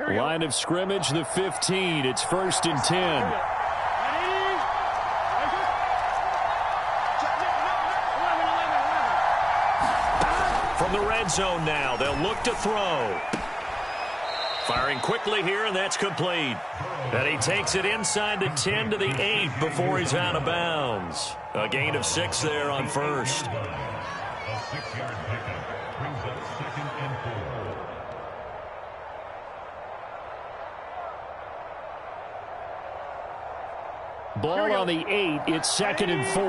[SPEAKER 1] Line of scrimmage, the 15. It's 1st and 10. From the red zone now, they'll look to throw. Firing quickly here, and that's complete. And he takes it inside the 10 to the 8 before he's out of bounds. A gain of 6 there on first.
[SPEAKER 2] A 6-yard pickup brings up 2nd and 4.
[SPEAKER 3] Ball on the 8. It's 2nd and 4.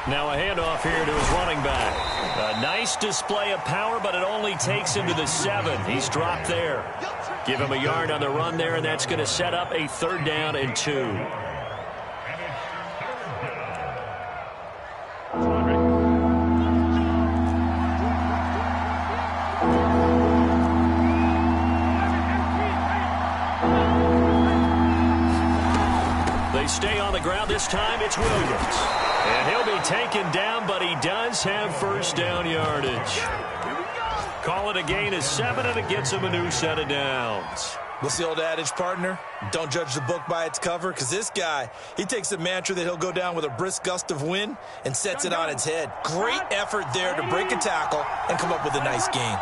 [SPEAKER 1] Now a handoff here to his running back. A nice display of power, but it only takes him to the 7. He's dropped there. Give him a yard on the run there, and that's going to set up a 3rd down and 2. ground. This time it's Williams. And he'll be taken down, but he does have first down yardage. Call it a gain of 7, and it gets him a new set of downs.
[SPEAKER 4] What's the old adage, partner? Don't judge the book by its cover, because this guy, he takes a mantra that he'll go down with a brisk gust of wind and sets it on its head. Great effort there to break a tackle and come up with a nice gain.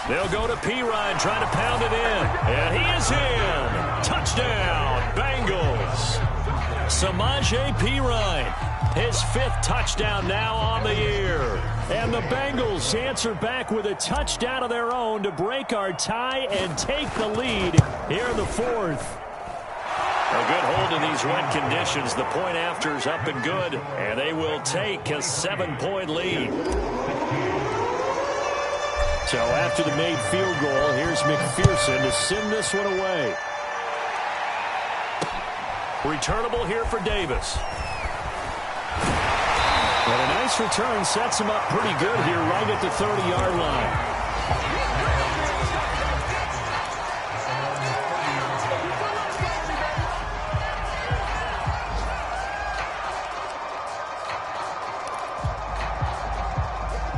[SPEAKER 1] They'll go to Pirine, trying to pound it in. And he is in. Touchdown, Bengals. Samaje Pirine, his 5th touchdown now on the year. And the Bengals answer back with a touchdown of their own to break our tie and take the lead here in the 4th. A good hold in these wet conditions. The point after is up and good, and they will take a 7-point lead. So after the made field goal, here's McPherson to send this one away. Returnable here for Davis. And a nice return sets him up pretty good here right at the 30-yard line.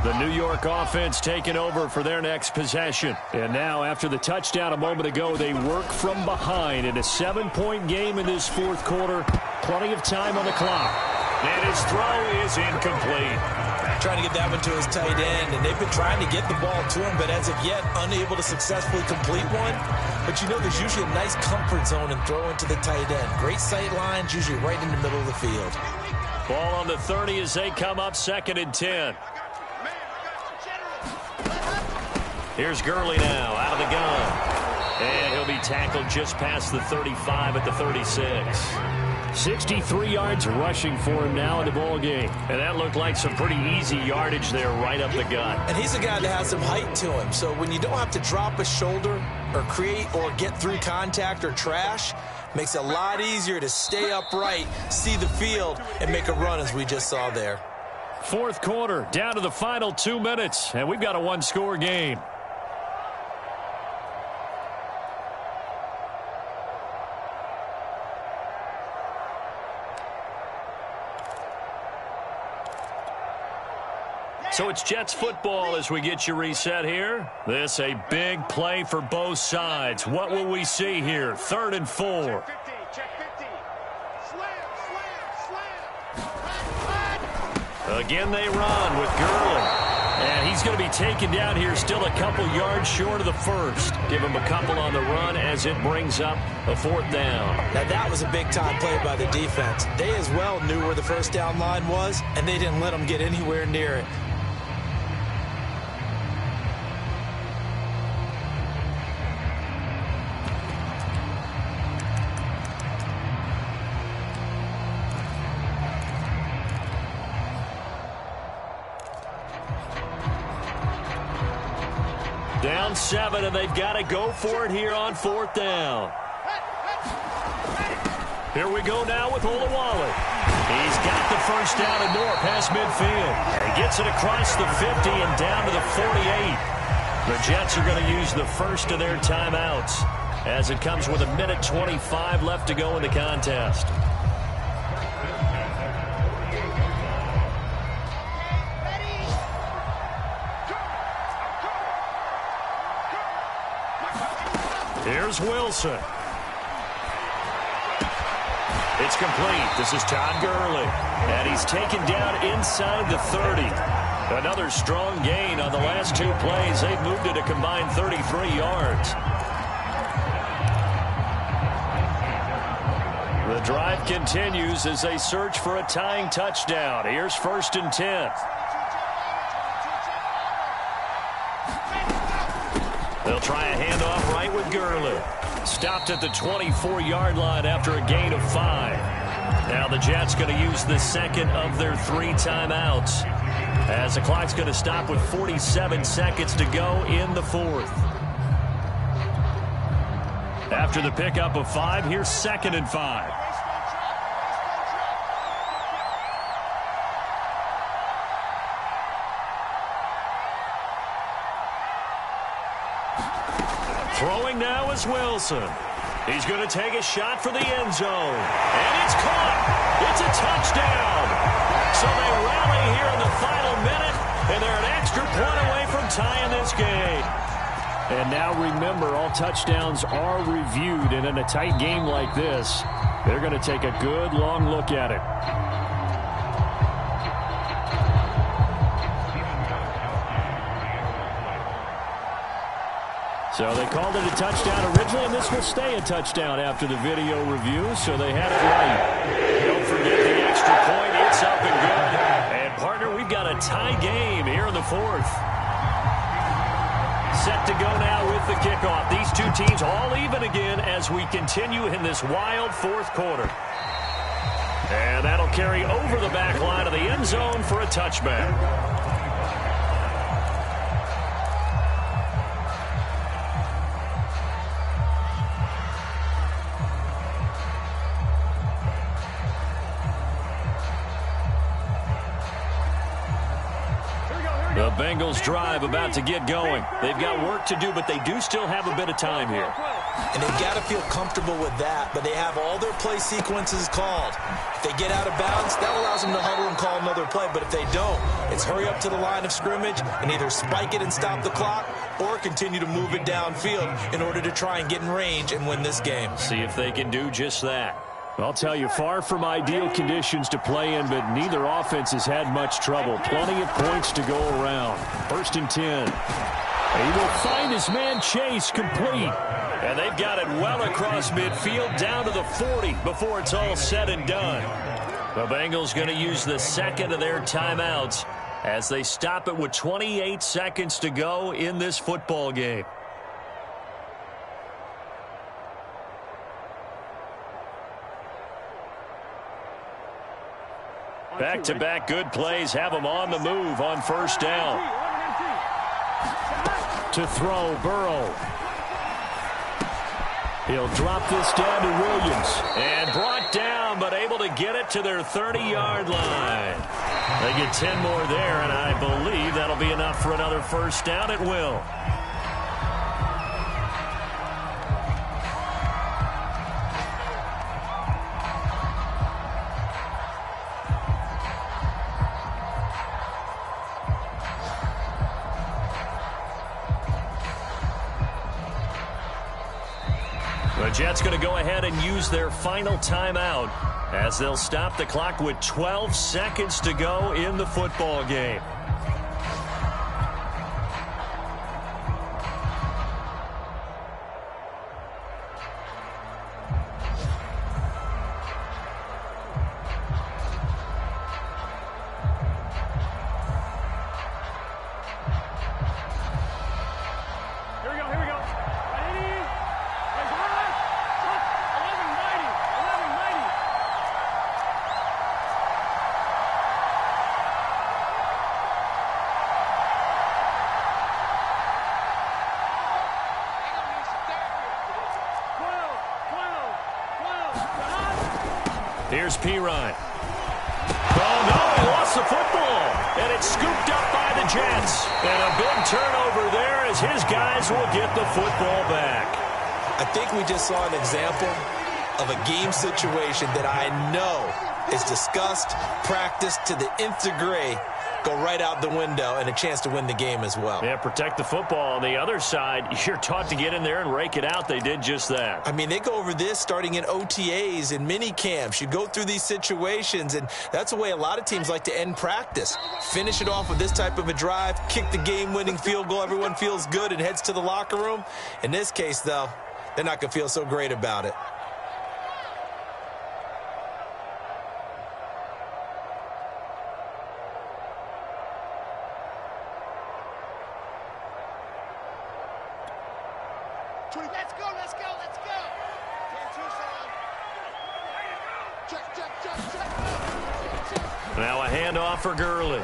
[SPEAKER 1] The New York offense taking over for their next possession. And now, after the touchdown a moment ago, they work from behind in a 7-point game in this 4th quarter. Plenty of time on the clock. And his throw is incomplete.
[SPEAKER 4] Trying to get that one to his tight end, and they've been trying to get the ball to him, but as of yet, unable to successfully complete one. But you know, there's usually a nice comfort zone in throwing to the tight end. Great sight lines, usually right in the middle of the field.
[SPEAKER 1] Ball on the 30 as they come up 2nd and 10. Here's Gurley now, out of the gun. And he'll be tackled just past the 35 at the 36. 63 yards rushing for him now in the ball game. And that looked like some pretty easy yardage there right up the gut.
[SPEAKER 4] And he's a guy that has some height to him. So when you don't have to drop a shoulder or create or get through contact or trash, makes it a lot easier to stay upright, see the field, and make a run as we just saw there.
[SPEAKER 1] 4th quarter, down to the final 2 minutes, and we've got a 1-score game. So it's Jets football as we get you reset here. This a big play for both sides. What will we see here? 3rd and 4.
[SPEAKER 5] Check 50. Slam.
[SPEAKER 1] Again they run with Gurley. And he's going to be taken down here still a couple yards short of the 1st. Give him a couple on the run as it brings up a 4th down.
[SPEAKER 4] Now that was a big-time play by the defense. They as well knew where the first down line was, and they didn't let them get anywhere near it.
[SPEAKER 1] Down 7, and they've got to go for it here on 4th down. Here we go now with Olawale. He's got the first down and more past midfield. And he gets it across the 50 and down to the 48. The Jets are going to use the first of their timeouts as it comes with 1:25 left to go in the contest. Here's Wilson. It's complete. This is Todd Gurley. And he's taken down inside the 30. Another strong gain on the last 2 plays. They've moved it a combined 33 yards. The drive continues as they search for a tying touchdown. Here's 1st and 10. They'll try a handoff right with Gurley. Stopped at the 24-yard line after a gain of 5. Now the Jets going to use the second of their 3 timeouts as the clock's going to stop with 47 seconds to go in the 4th. After the pickup of 5, here's 2nd and 5. Throwing now is Wilson. He's going to take a shot for the end zone. And it's caught. It's a touchdown. So they rally here in the final minute, and they're an extra point away from tying this game.
[SPEAKER 3] And now remember, all touchdowns are reviewed, and in a tight game like this, they're going to take a good long look at it. So they called it a touchdown originally, and this will stay a touchdown after the video review, so they had it right.
[SPEAKER 1] Don't forget the extra point. It's up and good. And, partner, we've got a tie game here in the fourth. Set to go now with the kickoff. These two teams all even again as we continue in this wild fourth quarter. And that'll carry over the back line of the end zone for a touchback. The Bengals drive about to get going. They've got work to do, but they do still have a bit of time here.
[SPEAKER 4] And they've got to feel comfortable with that, but they have all their play sequences called. If they get out of bounds, that allows them to huddle and call another play, but if they don't, it's hurry up to the line of scrimmage and either spike it and stop the clock or continue to move it downfield in order to try and get in range and win this game.
[SPEAKER 1] See if they can do just that.
[SPEAKER 3] I'll tell you, far from ideal conditions to play in, but neither offense has had much trouble. Plenty of points to go around. 1st and 10. He will find his man Chase complete.
[SPEAKER 1] And they've got it well across midfield down to the 40 before it's all said and done. The Bengals going to use the second of their timeouts as they stop it with 28 seconds to go in this football game. Back-to-back good plays have them on the move on first down.
[SPEAKER 3] To throw, Burrow. He'll drop this down to Williams.
[SPEAKER 1] And brought down, but able to get it to their 30-yard line. They get 10 more there, and I believe that'll be enough for another first down. It will. The Jets going to go ahead and use their final timeout as they'll stop the clock with 12 seconds to go in the football game. Here's Pirine. Oh, no, he lost the football. And it's scooped up by the Jets. And a big turnover there as his guys will get the football back.
[SPEAKER 4] I think we just saw an example of a game situation that I know is discussed, practiced to the nth degree, go right out the window, and a chance to win the game as well.
[SPEAKER 1] Yeah, protect the football. On the other side, you're taught to get in there and rake it out. They did just that.
[SPEAKER 4] I mean, they go over this starting in OTAs and mini camps. You go through these situations, and that's the way a lot of teams like to end practice. Finish it off with this type of a drive, kick the game-winning field goal. Everyone feels good and heads to the locker room. In this case, though, they're not going to feel so great about it.
[SPEAKER 5] Let's go, let's go, let's go. Check.
[SPEAKER 1] Now a handoff for Gurley.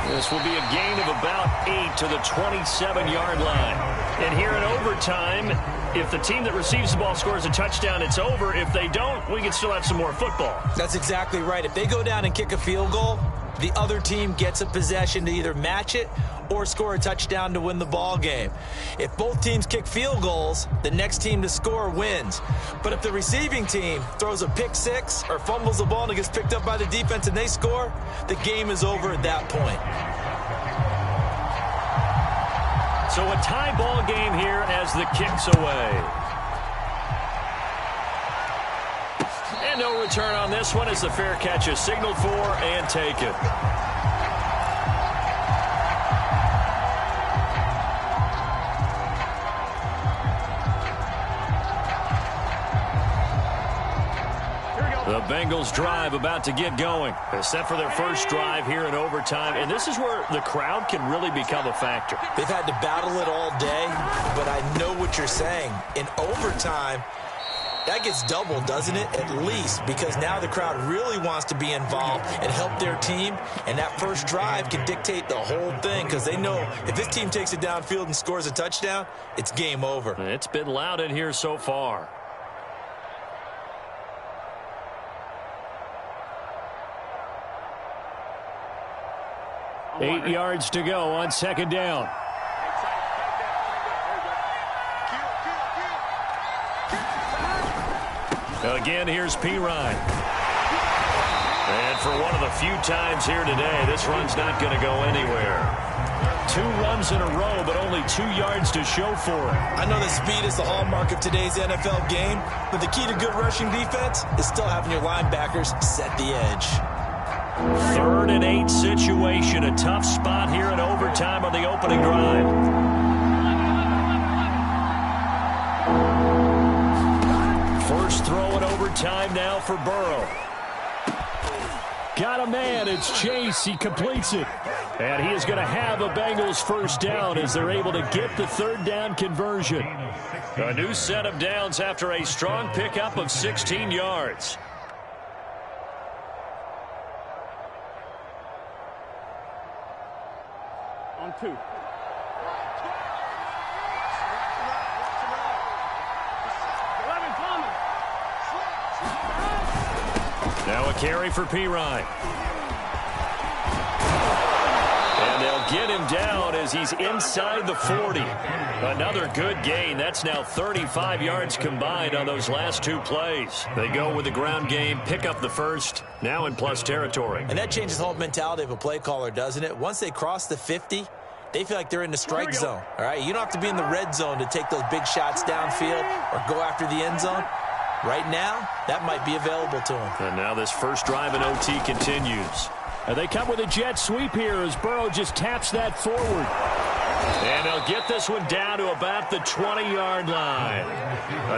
[SPEAKER 1] This will be a gain of about 8 to the 27-yard line. And here in overtime, if the team that receives the ball scores a touchdown, it's over. If they don't, we can still have some more football.
[SPEAKER 4] That's exactly right. If they go down and kick a field goal, the other team gets a possession to either match it or score a touchdown to win the ball game. If both teams kick field goals, the next team to score wins. But if the receiving team throws a pick six or fumbles the ball and it gets picked up by the defense and they score, the game is over at that point.
[SPEAKER 1] So a tie ball game here as the kick's away. And no return on this one as the fair catch is signaled for and taken. The Bengals drive about to get going. They're set for their first drive here in overtime, and this is where the crowd can really become a factor.
[SPEAKER 4] They've had to battle it all day, but I know what you're saying. In overtime, that gets doubled, doesn't it? At least, because now the crowd really wants to be involved and help their team, and that first drive can dictate the whole thing because they know if this team takes it downfield and scores a touchdown, it's game over.
[SPEAKER 1] It's been loud in here so far.
[SPEAKER 3] Eight yards to go on second down.
[SPEAKER 1] Again, here's Pirine. And for one of the few times here today, this run's not going to go anywhere.
[SPEAKER 3] 2 runs in a row, but only 2 yards to show for it.
[SPEAKER 4] I know that speed is the hallmark of today's NFL game, but the key to good rushing defense is still having your linebackers set the edge.
[SPEAKER 1] 3rd and 8 situation. A tough spot here in overtime on the opening drive. First throw in overtime now for Burrow.
[SPEAKER 3] Got a man. It's Chase. He completes it. And he is going to have a Bengals first down as they're able to get the 3rd down conversion.
[SPEAKER 1] A new set of downs after a strong pickup of 16 yards.
[SPEAKER 5] On 2.
[SPEAKER 1] Now a carry for Pirine. And they'll get him down as he's inside the 40. Another good gain. That's now 35 yards combined on those last 2 plays. They go with the ground game, pick up the first, now in plus territory.
[SPEAKER 4] And that changes the whole mentality of a play caller, doesn't it? Once they cross the 50, they feel like they're in the strike zone. All right, you don't have to be in the red zone to take those big shots downfield or go after the end zone. Right now, that might be available to them.
[SPEAKER 1] And now this first drive in OT continues.
[SPEAKER 3] And they come with a jet sweep here as Burrow just taps that forward.
[SPEAKER 1] And they'll get this one down to about the 20-yard line.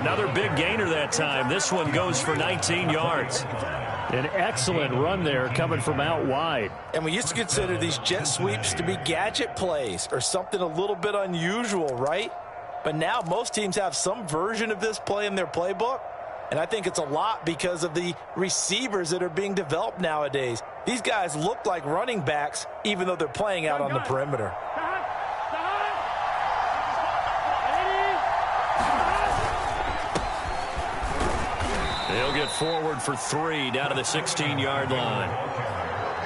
[SPEAKER 1] Another big gainer that time. This one goes for 19 yards.
[SPEAKER 3] An excellent run there coming from out wide.
[SPEAKER 4] And we used to consider these jet sweeps to be gadget plays or something a little bit unusual, right? But now most teams have some version of this play in their playbook. And I think it's a lot because of the receivers that are being developed nowadays. These guys look like running backs even though they're playing out on the perimeter.
[SPEAKER 1] They'll get forward for 3 down to the 16-yard line.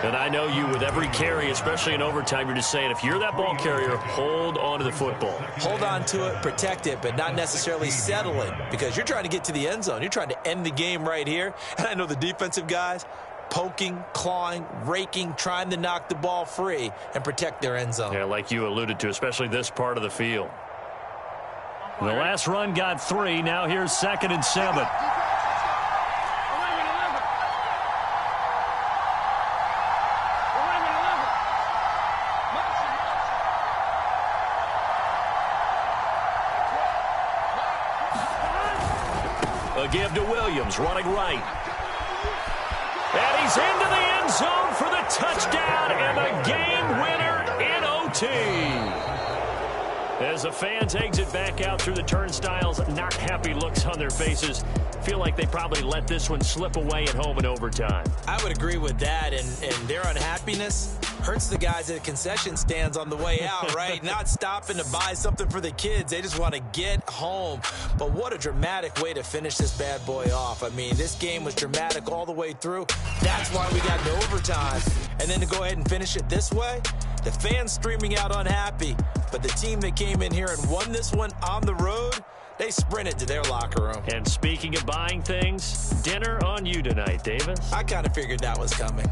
[SPEAKER 1] And I know you with every carry, especially in overtime, you're just saying if you're that ball carrier, hold on to the football.
[SPEAKER 4] Hold on to it, protect it, but not necessarily settle it because you're trying to get to the end zone. You're trying to end the game right here. And I know the defensive guys poking, clawing, raking, trying to knock the ball free and protect their end zone.
[SPEAKER 1] Yeah, like you alluded to, especially this part of the field. The last run got 3. Now here's 2nd and 7. A give to Williams, running right. And he's into the end zone for the touchdown and the game winner in OT. As the fans exit back out through the turnstiles, not happy looks on their faces. Feel like they probably let this one slip away at home in overtime.
[SPEAKER 4] I would agree with that, and their unhappiness hurts the guys at the concession stands on the way out, right? Not stopping to buy something for the kids. They just want to get home. But what a dramatic way to finish this bad boy off. I mean, this game was dramatic all the way through. That's why we got to overtime. And then to go ahead and finish it this way, the fans streaming out unhappy. But the team that came in here and won this one on the road, they sprinted to their locker room.
[SPEAKER 3] And speaking of buying things, dinner on you tonight, Davis.
[SPEAKER 4] I kind of figured that was coming.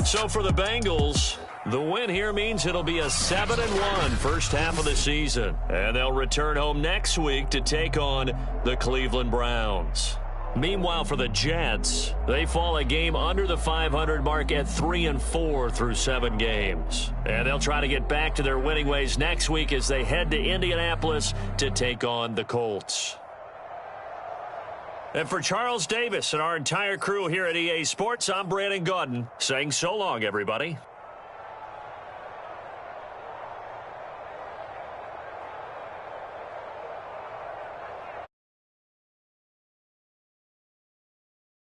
[SPEAKER 1] So for the Bengals, the win here means it'll be a 7-1 first half of the season. And they'll return home next week to take on the Cleveland Browns. Meanwhile, for the Jets, they fall a game under the 500 mark at 3-4 through 7 games. And they'll try to get back to their winning ways next week as they head to Indianapolis to take on the Colts. And for Charles Davis and our entire crew here at EA Sports, I'm Brandon Gaudin saying so long, everybody.